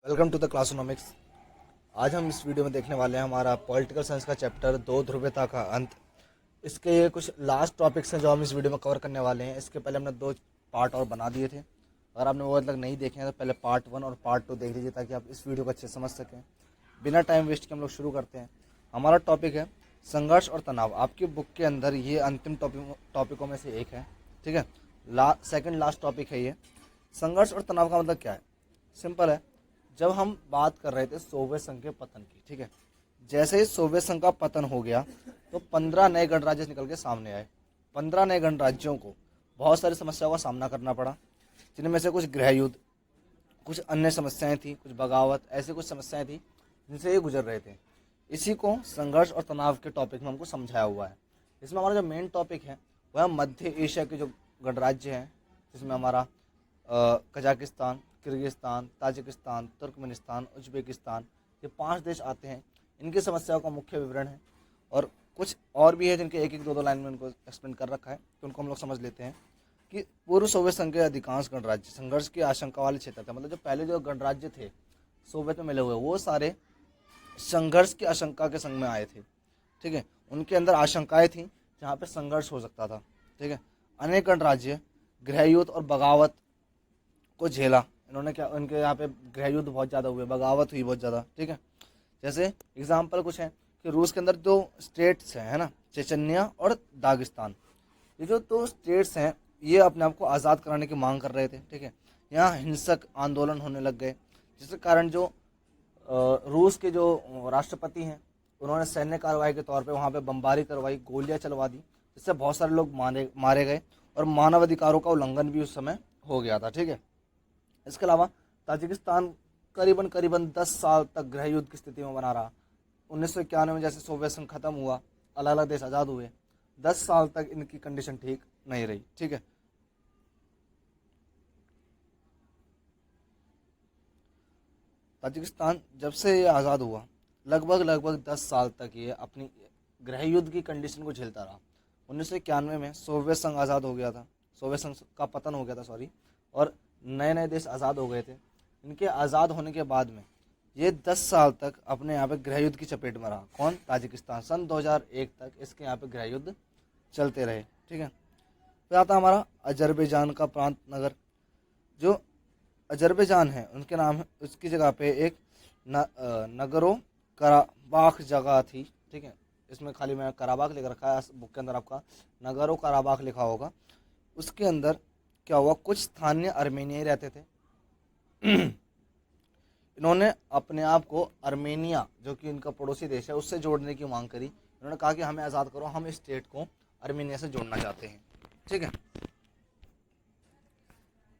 Welcome to the क्लासोनॉमिक्स। आज हम इस वीडियो में देखने वाले हैं हमारा पॉलिटिकल साइंस का चैप्टर दो ध्रुवीयता का अंत। इसके ये कुछ लास्ट टॉपिक्स हैं जो हम इस वीडियो में कवर करने वाले हैं। इसके पहले हमने दो पार्ट और बना दिए थे। अगर आपने वो तक नहीं देखे हैं तो पहले पार्ट 1 और पार्ट 2 देख लीजिए ताकि आप इस वीडियो को अच्छे से समझ सकें। बिना टाइम वेस्ट के हम लोग शुरू करते हैं। हमारा टॉपिक है संघर्ष और तनाव। आपकी बुक के अंदर ये अंतिम टॉपिकों में से एक है। ठीक है, सेकेंड लास्ट टॉपिक है ये। संघर्ष और तनाव का मतलब क्या है? सिंपल है। जब हम बात कर रहे थे सोवियत संघ के पतन की, ठीक है, जैसे ही सोवियत संघ का पतन हो गया तो 15 नए गणराज्य निकल के सामने आए। 15 नए गणराज्यों को बहुत सारी समस्याओं का सामना करना पड़ा, जिनमें से कुछ गृह युद्ध, कुछ अन्य समस्याएं थी, कुछ बगावत, ऐसी कुछ समस्याएं थी जिनसे ये गुजर रहे थे। इसी को संघर्ष और तनाव के टॉपिक में हमको समझाया हुआ है। इसमें हमारा जो मेन टॉपिक है वह मध्य एशिया के जो गणराज्य हैं, जिसमें हमारा Kazakhstan, Kyrgyzstan, Tajikistan, Turkmenistan, Uzbekistan, ये 5 देश आते हैं। इनकी समस्याओं का मुख्य विवरण है और कुछ और भी है जिनके एक एक दो दो लाइन में उनको एक्सप्लेन कर रखा है, तो उनको हम लोग समझ लेते हैं। कि पूर्व सोवियत संघ के अधिकांश गणराज्य संघर्ष की आशंका वाले क्षेत्र थे। मतलब जो पहले जो गणराज्य थे सोवियत में मिले हुए, वो सारे संघर्ष की आशंका के संग में आए थे। ठीक है, उनके अंदर आशंकाएं थी जहाँ पे संघर्ष हो सकता था। ठीक है, अनेक गणराज्य गृह युद्ध और बगावत को झेला। इन्होंने क्या, उनके यहाँ पे गृह युद्ध बहुत ज़्यादा हुए, बगावत हुई बहुत ज़्यादा। ठीक है, जैसे एग्जाम्पल कुछ है कि रूस के अंदर दो स्टेट्स हैं, है ना, चेचन्या और दागिस्तान। ये जो दो स्टेट्स हैं ये अपने आप को आज़ाद कराने की मांग कर रहे थे। ठीक है, यहाँ हिंसक आंदोलन होने लग गए, जिसके कारण जो रूस के जो राष्ट्रपति हैं उन्होंने सैन्य कार्रवाई के तौर पे वहाँ पे बमबारी करवाई, गोलियाँ चलवा दी, जिससे बहुत सारे लोग मारे गए और मानवाधिकारों का उल्लंघन भी उस समय हो गया था। ठीक है, इसके अलावा ताजिकिस्तान करीबन करीबन 10 साल तक गृह युद्ध की स्थिति में बना रहा। 1991 में जैसे सोवियत संघ खत्म हुआ, अलग अलग देश आज़ाद हुए, 10 साल तक इनकी कंडीशन ठीक नहीं रही। ठीक है, ताजिकिस्तान जब से ये आज़ाद हुआ लगभग 10 साल तक ये अपनी गृह युद्ध की कंडीशन को झेलता रहा। 1991 में सोवियत संघ आज़ाद हो गया था, सोवियत संघ का पतन हो गया था, सॉरी, और नए नए देश आज़ाद हो गए थे। इनके आज़ाद होने के बाद में ये 10 साल तक अपने यहाँ पे गृह युद्ध की चपेट में रहा। कौन? ताजिकिस्तान। सन 2001 तक इसके यहाँ पे गृह युद्ध चलते रहे। ठीक है, फिर आता हमारा अजरबैजान का प्रांत नगर। जो अजरबैजान है उनके नाम है, उसकी जगह पे एक नगरो कराबाख जगह थी। ठीक है, इसमें खाली मैं कराबाख लिख रखा है, बुक के अंदर आपका नगरो कराबाख लिखा होगा। उसके अंदर क्या हुआ, कुछ स्थानीय अर्मेनियाई रहते थे। इन्होंने अपने आप को अर्मेनिया, जो कि इनका पड़ोसी देश है, उससे जोड़ने की मांग करी। इन्होंने कहा कि हमें आज़ाद करो, हम इस स्टेट को अर्मेनिया से जोड़ना चाहते हैं। ठीक है,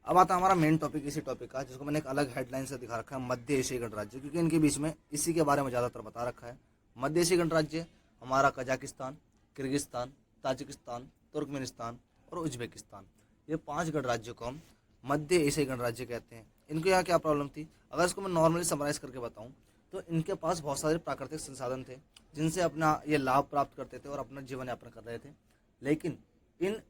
अब आता हमारा मेन टॉपिक इसी टॉपिक का, जिसको मैंने एक अलग हेडलाइन से दिखा रखा है, मध्य एशियाई गणराज्य, क्योंकि इनके बीच में इसी के बारे में ज़्यादातर बता रखा है। मध्य एशियाई गणराज्य हमारा कजाकिस्तान, किर्गिस्तान, ताजिकिस्तान, तुर्कमेनिस्तान और उज्बेकिस्तान, ये 5 गणराज्यों को हम मध्य एशियाई गणराज्य कहते हैं। इनको यहाँ क्या प्रॉब्लम थी, अगर इसको मैं नॉर्मली समराइज करके बताऊँ तो इनके पास बहुत सारे प्राकृतिक संसाधन थे जिनसे अपना ये लाभ प्राप्त करते थे और अपना जीवन यापन कर रहे थे। लेकिन इन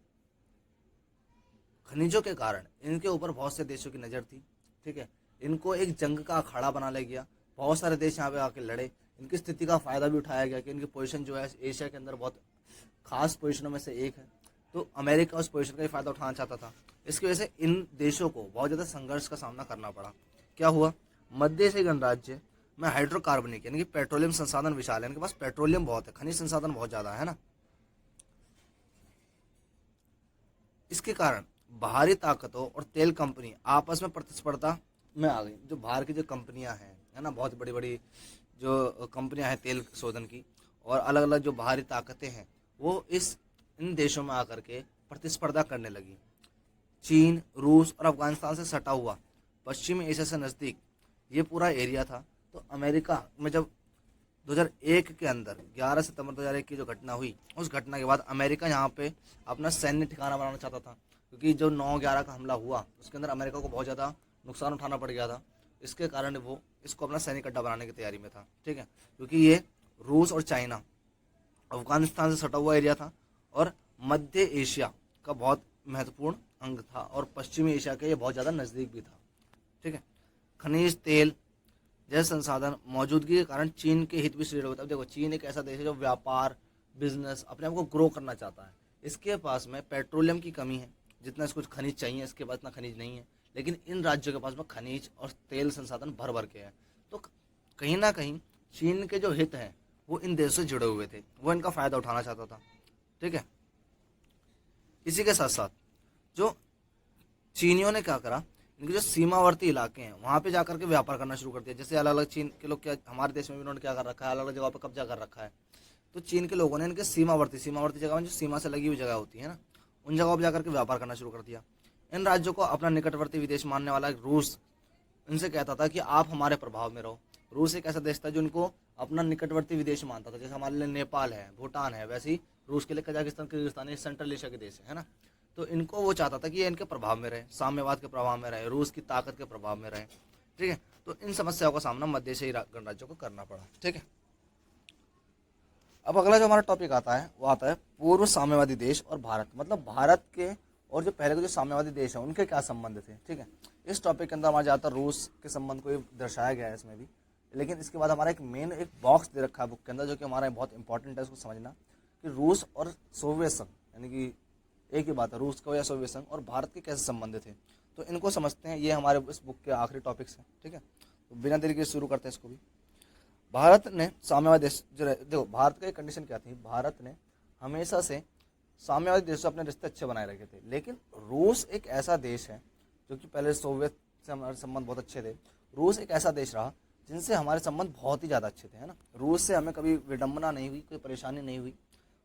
खनिजों के कारण इनके ऊपर बहुत से देशों की नज़र थी। ठीक है, इनको एक जंग का अखाड़ा बना लिया गया, बहुत सारे देश यहाँ पे आके लड़े। इनकी स्थिति का फ़ायदा भी उठाया गया कि इनकी पोजीशन जो है एशिया के अंदर बहुत खास पोजीशनों में से एक है, तो अमेरिका उस पोजीशन का ही फ़ायदा उठाना चाहता था। इसकी वजह से इन देशों को बहुत ज़्यादा संघर्ष का सामना करना पड़ा। क्या हुआ, मध्य एशियाई गणराज्य में हाइड्रोकार्बनिक यानी कि पेट्रोलियम संसाधन विशाल है, इनके पास पेट्रोलियम बहुत है, खनिज संसाधन बहुत ज़्यादा है ना। इसके कारण बाहरी ताकतों और तेल कंपनी आपस में प्रतिस्पर्धा में आ गई। जो बाहर की जो कंपनियां हैं, है ना, बहुत बड़ी बड़ी जो कंपनियां हैं तेल शोधन की, और अलग अलग जो बाहरी ताकतें हैं, वो इन देशों में आकर के प्रतिस्पर्धा करने लगी। चीन, रूस और अफगानिस्तान से सटा हुआ पश्चिमी एशिया से नज़दीक ये पूरा एरिया था। तो अमेरिका में जब 2001 के अंदर 11 सितंबर 2001 की जो घटना हुई, उस घटना के बाद अमेरिका यहाँ पे अपना सैन्य ठिकाना बनाना चाहता था, क्योंकि जो 9/11 का हमला हुआ उसके अंदर अमेरिका को बहुत ज़्यादा नुकसान उठाना पड़ गया था। इसके कारण वो इसको अपना सैनिक अड्डा बनाने की तैयारी में था। ठीक है, क्योंकि ये रूस और चाइना, अफगानिस्तान से सटा हुआ एरिया था और मध्य एशिया का बहुत महत्वपूर्ण अंग था और पश्चिमी एशिया के ये बहुत ज़्यादा नज़दीक भी था। ठीक है, खनिज तेल जैसे संसाधन मौजूदगी के कारण चीन के हित भी श्रेय होता है। देखो चीन एक ऐसा देश है जो व्यापार, बिजनेस, अपने आप को ग्रो करना चाहता है। इसके पास में पेट्रोलियम की कमी है, जितना इसको खनिज चाहिए इसके पास इतना खनिज नहीं है, लेकिन इन राज्यों के पास में खनिज और तेल संसाधन भर भर के है। तो कहीं ना कहीं चीन के जो हित हैं वो इन देशों से जुड़े हुए थे, वो इनका फायदा उठाना चाहता था। ठीक है, इसी के साथ साथ जो चीनियों ने क्या करा, इनके जो सीमावर्ती इलाके हैं वहाँ पे जाकर के व्यापार करना शुरू कर दिया। जैसे अलग अलग चीन के लोग क्या, हमारे देश में भी उन्होंने क्या कर रखा है, अलग अलग जगह पर कब्जा कर रखा है। तो चीन के लोगों ने इनके सीमावर्ती जगह में, जो सीमा से लगी हुई जगह होती है ना, उन जगहों पर जाकर के व्यापार करना शुरू कर दिया। इन राज्यों को अपना निकटवर्ती विदेश मानने वाला रूस इनसे कहता था कि आप हमारे प्रभाव में रहो। रूस एक ऐसा देश था जो इनको अपना निकटवर्ती विदेश मानता था। जैसे हमारे लिए नेपाल है, भूटान है, वैसे ही रूस के लिए कजाकिस्तान, किर्गिस्तान, ये सेंट्रल एशिया के देश है ना। तो इनको वो चाहता था कि ये इनके प्रभाव में रहे, साम्यवाद के प्रभाव में रहे, रूस की ताकत के प्रभाव में रहे। ठीक है, तो इन समस्याओं का सामना मध्य एशियाई गणराज्यों को करना पड़ा। ठीक है, अब अगला जो हमारा टॉपिक आता है वो आता है पूर्व साम्यवादी देश और भारत। मतलब भारत के और जो पहले के जो साम्यवादी देश हैं उनके क्या संबंध थे। ठीक है, इस टॉपिक के अंदर हमारा ज़्यादातर रूस के संबंध को दर्शाया गया है इसमें भी, लेकिन इसके बाद हमारा एक बॉक्स दे रखा है बुक के अंदर, जो कि हमारा बहुत इंपॉर्टेंट है इसको समझना, कि रूस और सोवियत संघ, यानी कि एक ही बात है, रूस का या सोवियत संघ और भारत के कैसे संबंध थे। तो इनको समझते हैं, ये हमारे इस बुक के आखिरी टॉपिक्स हैं। ठीक है, तो बिना देरी के शुरू करते हैं इसको भी। भारत ने साम्यवादी देश जो देखो, भारत का एक कंडीशन क्या थी, भारत ने हमेशा से साम्यवादी देशों से अपने रिश्ते अच्छे बनाए रखे थे। लेकिन रूस एक ऐसा देश है जो कि पहले सोवियत से हमारे संबंध बहुत अच्छे थे। रूस एक ऐसा देश रहा जिनसे हमारे संबंध बहुत ही ज़्यादा अच्छे थे, है ना। रूस से हमें कभी विडंबना नहीं हुई, कोई परेशानी नहीं हुई।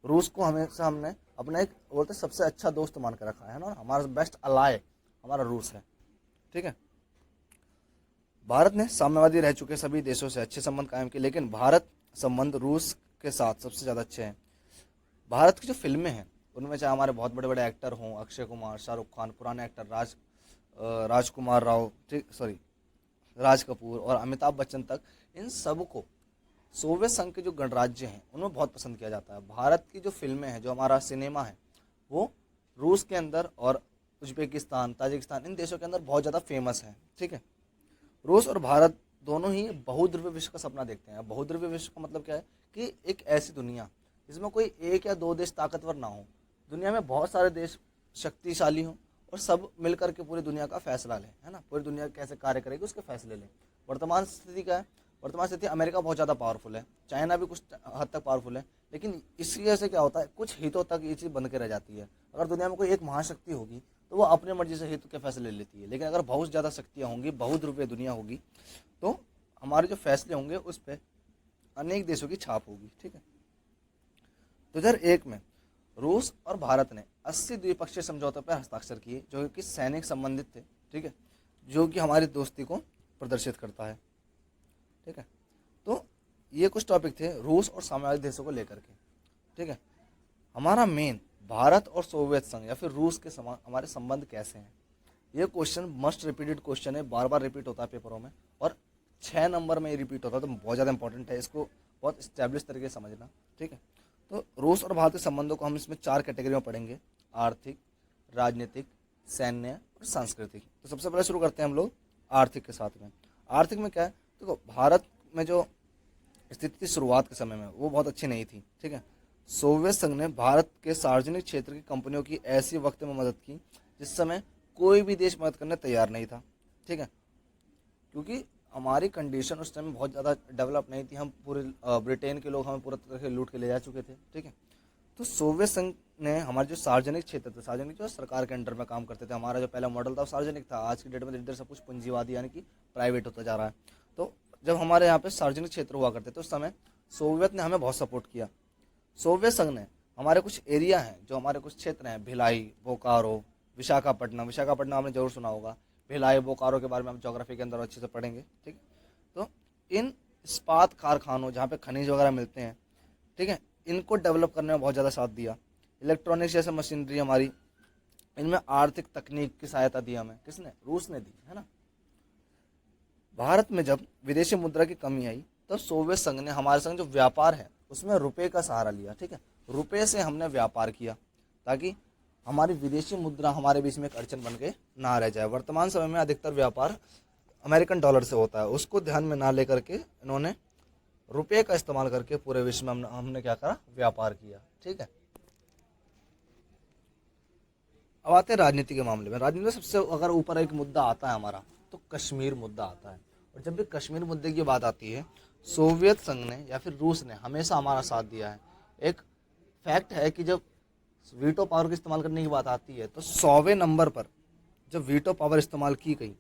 रूस को हमेशा हमने अपना एक बोलते सबसे अच्छा दोस्त मान कर रखा है ना, हमारा बेस्ट अलाय हमारा रूस है। ठीक है, भारत ने साम्यवादी रह चुके सभी देशों से अच्छे संबंध कायम किए, लेकिन भारत संबंध रूस के साथ सबसे ज़्यादा अच्छे हैं। भारत की जो फिल्में हैं उनमें चाहे हमारे बहुत बड़े बड़े एक्टर हों, अक्षय कुमार, शाहरुख खान, पुराने एक्टर राजकुमार राव, राज कपूर और अमिताभ बच्चन तक, इन सब को सोवियत संघ के जो गणराज्य हैं उनमें बहुत पसंद किया जाता है। भारत की जो फिल्में हैं, जो हमारा सिनेमा है, वो रूस के अंदर और उज्बेकिस्तान, ताजिकिस्तान, इन देशों के अंदर बहुत ज़्यादा फेमस है। ठीक है, रूस और भारत दोनों ही बहुद्रव्य विश्व का सपना देखते हैं। बहुद्रव्य विश्व का मतलब क्या है कि एक ऐसी दुनिया जिसमें कोई एक या दो देश ताकतवर ना हो, दुनिया में बहुत सारे देश शक्तिशाली हों और सब मिलकर के पूरी दुनिया का फैसला लें, है ना। पूरी दुनिया कैसे कार्य करेगी उसके फैसले लें। वर्तमान स्थिति क्या है, वर्तमान स्थिति अमेरिका बहुत ज़्यादा पावरफुल है, चाइना भी कुछ हद तक पावरफुल है, लेकिन इसकी वजह से क्या होता है, कुछ हितों तक ये चीज़ बन के रह जाती है। अगर दुनिया में कोई एक महाशक्ति होगी तो वो अपनी मर्जी से हित के फैसले लेती है, लेकिन अगर बहुत ज़्यादा शक्तियाँ होंगी, बहुध्रुवीय दुनिया होगी, तो हमारे जो फैसले होंगे उस पर अनेक देशों की छाप होगी। ठीक है, 2001 में रूस और भारत ने 80 द्विपक्षीय समझौतों पर हस्ताक्षर किए, जो कि सैनिक संबंधित थे। ठीक है, जो कि हमारी दोस्ती को प्रदर्शित करता है। ठीक है, तो ये कुछ टॉपिक थे रूस और साम्यवादी देशों को लेकर के। ठीक है, हमारा मेन भारत और सोवियत संघ या फिर रूस के हमारे संबंध कैसे हैं, ये क्वेश्चन मस्ट रिपीटेड क्वेश्चन है, बार बार रिपीट होता है पेपरों में, और 6 नंबर में ये रिपीट होता है, तो बहुत ज़्यादा इंपॉर्टेंट है, इसको बहुत स्टैब्लिश तरीके से समझना। ठीक है, तो रूस और भारत के संबंधों को हम इसमें 4 कैटेगरी में पढ़ेंगे, आर्थिक, राजनीतिक, सैन्य और सांस्कृतिक। तो सबसे पहले शुरू करते हैं हम लोग आर्थिक के साथ में। आर्थिक में क्या है, देखो भारत में जो स्थिति थी शुरुआत के समय में वो बहुत अच्छी नहीं थी। ठीक है, सोवियत संघ ने भारत के सार्वजनिक क्षेत्र की कंपनियों की ऐसी वक्त में मदद की जिस समय कोई भी देश मदद करने तैयार नहीं था। ठीक है, क्योंकि हमारी कंडीशन उस टाइम बहुत ज़्यादा डेवलप नहीं थी, हम पूरे ब्रिटेन के लोग हमें पूरा तरह से लूट के ले जा चुके थे। ठीक है, तो सोवियत संघ ने हमारे जो सार्वजनिक क्षेत्र थे, सार्वजनिक जो सरकार के अंडर में काम करते थे, हमारा जो पहला मॉडल था वो सार्वजनिक था, आज की डेट में धीरे-धीरे सब कुछ पूंजीवादी यानी कि प्राइवेट होता जा रहा है। तो जब हमारे यहाँ पे सार्वजनिक क्षेत्र हुआ करते थे उस समय सोवियत ने हमें बहुत सपोर्ट किया। सोवियत संघ ने हमारे कुछ एरिया हैं, जो हमारे कुछ क्षेत्र हैं, भिलाई, बोकारो, विशाखापट्टनम आपने जरूर सुना होगा, भिलाई, बोकारो के बारे में हम ज्योग्राफी के अंदर अच्छे से पढ़ेंगे। ठीक है, तो इन इस्पात कारखानों जहाँ पे खनिज वगैरह मिलते हैं, ठीक है, इनको डेवलप करने में बहुत ज़्यादा साथ दिया। इलेक्ट्रॉनिक्स जैसे मशीनरी हमारी, इनमें आर्थिक तकनीक की सहायता दी हमें, किसने, रूस ने दी, है ना। भारत में जब विदेशी मुद्रा की कमी आई तो सोवियत संघ ने हमारे संग जो व्यापार है उसमें रुपए का सहारा लिया। ठीक है, रुपए से हमने व्यापार किया ताकि हमारी विदेशी मुद्रा हमारे बीच में एक अड़चन बन के ना रह जाए। वर्तमान समय में अधिकतर व्यापार अमेरिकन डॉलर से होता है, उसको ध्यान में ना लेकर के इन्होंने रुपये का इस्तेमाल करके पूरे विश्व में हमने क्या करा, व्यापार किया। ठीक है, अब आते हैं राजनीति के मामले में। राजनीति में सबसे अगर ऊपर एक मुद्दा आता है हमारा, तो कश्मीर मुद्दा आता है। और जब भी कश्मीर मुद्दे की बात आती है, सोवियत संघ ने या फिर रूस ने हमेशा हमारा साथ दिया है। एक फैक्ट है कि जब वीटो पावर का इस्तेमाल करने की बात आती है, तो 100वें नंबर पर जब वीटो पावर इस्तेमाल की गई,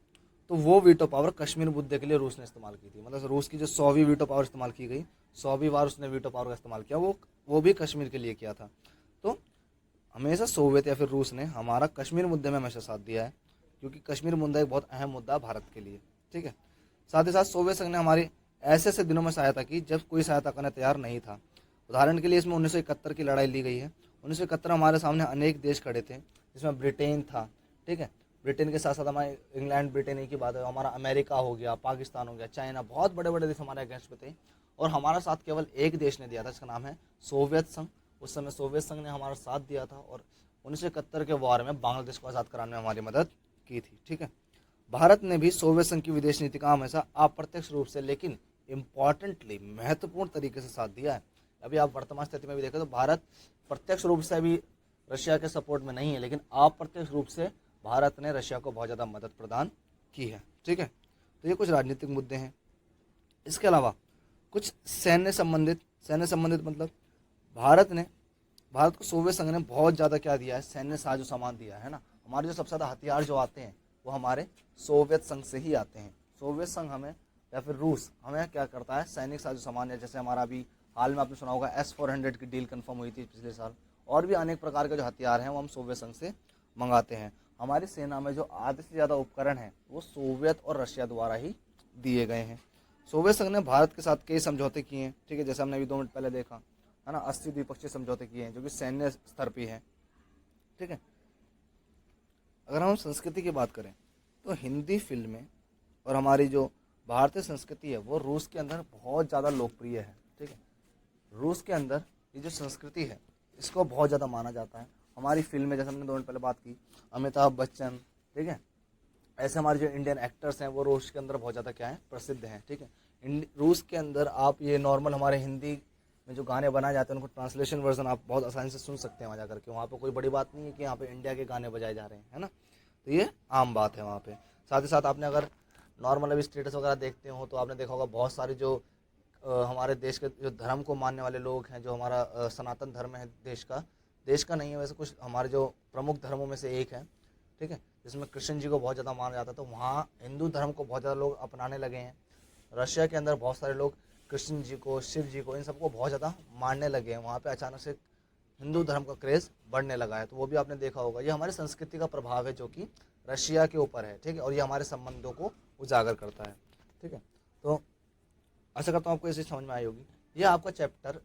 तो वो वीटो पावर कश्मीर मुद्दे के लिए रूस ने इस्तेमाल की थी। मतलब रूस की जो 100वीं वीटो पावर इस्तेमाल की गई, 100वीं बार उसने वीटो पावर का इस्तेमाल किया, वो भी कश्मीर के लिए किया था। तो हमेशा सोवियत या फिर रूस ने हमारा कश्मीर मुद्दे में हमेशा साथ दिया है, क्योंकि कश्मीर मुद्दा एक बहुत अहम मुद्दा है भारत के लिए। ठीक है, साथ ही साथ सोवियत संघ ने हमारी ऐसे ऐसे दिनों में सहायता की जब कोई सहायता करने तैयार नहीं था। उदाहरण के लिए इसमें 1971 की लड़ाई ली गई है। 1971 हमारे सामने अनेक देश खड़े थे, जिसमें ब्रिटेन था। ठीक है, ब्रिटेन के साथ साथ हमारे इंग्लैंड, ब्रिटेन की बात है, हमारा अमेरिका हो गया, पाकिस्तान हो गया, चाइना, बहुत बड़े बड़े देश हमारे अगेंस्ट में थे। और हमारा साथ केवल एक देश ने दिया था, जिसका नाम है सोवियत संघ। उस समय सोवियत संघ ने हमारा साथ दिया था और 1971 के वॉर में बांग्लादेश को आज़ाद कराने में हमारी मदद की थी। ठीक है, भारत ने भी सोवियत संघ की विदेश नीति का हमेशा अप्रत्यक्ष रूप से लेकिन इम्पॉर्टेंटली महत्वपूर्ण तरीके से साथ दिया है। अभी आप वर्तमान स्थिति में भी देखें तो भारत प्रत्यक्ष रूप से अभी रशिया के सपोर्ट में नहीं है, लेकिन अप्रत्यक्ष रूप से भारत ने रशिया को बहुत ज़्यादा मदद प्रदान की है। ठीक है, तो ये कुछ राजनीतिक मुद्दे हैं। इसके अलावा कुछ सैन्य संबंधित मतलब भारत को सोवियत संघ ने बहुत ज़्यादा क्या दिया है, सैन्य साजो सामान दिया है ना। हमारे जो सबसे ज़्यादा हथियार जो आते हैं वो हमारे सोवियत संघ से ही आते हैं। सोवियत संघ हमें या फिर रूस हमें क्या करता है, सैनिक साजो सामान, या जैसे हमारा अभी हाल में आपने सुना होगा S-400 की डील कंफर्म हुई थी पिछले साल। और भी अनेक प्रकार के जो हथियार हैं वो हम सोवियत संघ से मंगाते हैं। हमारी सेना में जो आधे से ज़्यादा उपकरण हैं वो सोवियत और रशिया द्वारा ही दिए गए हैं। सोवियत संघ ने भारत के साथ कई समझौते किए हैं। ठीक है, जैसे हमने अभी 2 मिनट पहले देखा है ना, 80 द्विपक्षीय समझौते किए हैं जो कि सैन्य स्तर पर है। ठीक है, अगर हम संस्कृति की बात करें तो हिंदी फिल्में और हमारी जो भारतीय संस्कृति है वो रूस के अंदर बहुत ज़्यादा लोकप्रिय है। ठीक है, रूस के अंदर ये जो संस्कृति है इसको बहुत ज़्यादा माना जाता है। हमारी फिल्में, जैसे हमने 2 मिनट पहले बात की, अमिताभ बच्चन, ठीक है, ऐसे हमारे जो इंडियन एक्टर्स हैं वो रूस के अंदर बहुत ज़्यादा क्या है, प्रसिद्ध हैं। ठीक है, रूस के अंदर आप ये नॉर्मल हमारे हिंदी में जो गाने बनाए जाते हैं उनको ट्रांसलेशन वर्जन आप बहुत आसानी से सुन सकते हैं वहाँ जाकर के। वहाँ पे कोई बड़ी बात नहीं है कि यहाँ पे इंडिया के गाने बजाए जा रहे हैं, है ना, तो ये आम बात है वहाँ पे। साथ ही साथ आपने अगर नॉर्मल अभी स्टेटस वगैरह देखते हो तो आपने देखा होगा बहुत सारे जो हमारे देश के जो धर्म को मानने वाले लोग हैं, जो हमारा सनातन धर्म है देश का नहीं है वैसे, कुछ हमारे जो प्रमुख धर्मों में से एक है। ठीक है, जिसमें कृष्ण जी को बहुत ज़्यादा माना जाता है, तो वहाँ हिंदू धर्म को बहुत ज़्यादा लोग अपनाने लगे हैं। रशिया के अंदर बहुत सारे लोग कृष्ण जी को, शिव जी को, इन सबको बहुत ज़्यादा मानने लगे हैं। वहाँ पे अचानक से हिंदू धर्म का क्रेज़ बढ़ने लगा है, तो वो भी आपने देखा होगा। ये हमारी संस्कृति का प्रभाव है जो कि रशिया के ऊपर है। ठीक है, और ये हमारे संबंधों को उजागर करता है। ठीक है, तो आशा करता हूँ आपको ये चीज़ समझ में आई होगी। ये आपका चैप्टर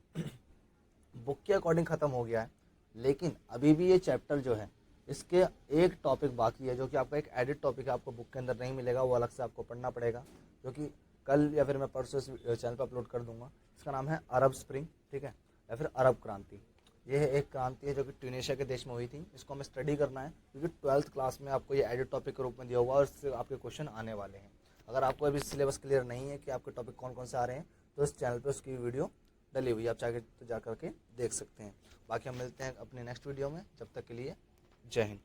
बुक के अकॉर्डिंग ख़त्म हो गया है, लेकिन अभी भी ये चैप्टर जो है इसके एक टॉपिक बाकी है जो कि आपका एक एडिट टॉपिक है, आपको बुक के अंदर नहीं मिलेगा, वो अलग से आपको पढ़ना पड़ेगा, जो कि कल या फिर मैं परसों इस चैनल पर अपलोड कर दूंगा। इसका नाम है अरब स्प्रिंग, ठीक है, या फिर अरब क्रांति। ये एक क्रांति है जो कि ट्यूनीशिया के देश में हुई थी। इसको हमें स्टडी करना है क्योंकि 12th क्लास में आपको ये एडिट टॉपिक के रूप में दिया हुआ और इससे आपके क्वेश्चन आने वाले हैं। अगर आपको अभी सिलेबस क्लियर नहीं है कि आपके टॉपिक कौन कौन से आ रहे हैं, तो इस चैनल पर उसकी वीडियो डली हुई है, आप चाहे तो जा करके देख सकते हैं। बाकी हम मिलते हैं अपने नेक्स्ट वीडियो में, जब तक के लिए जय हिंद।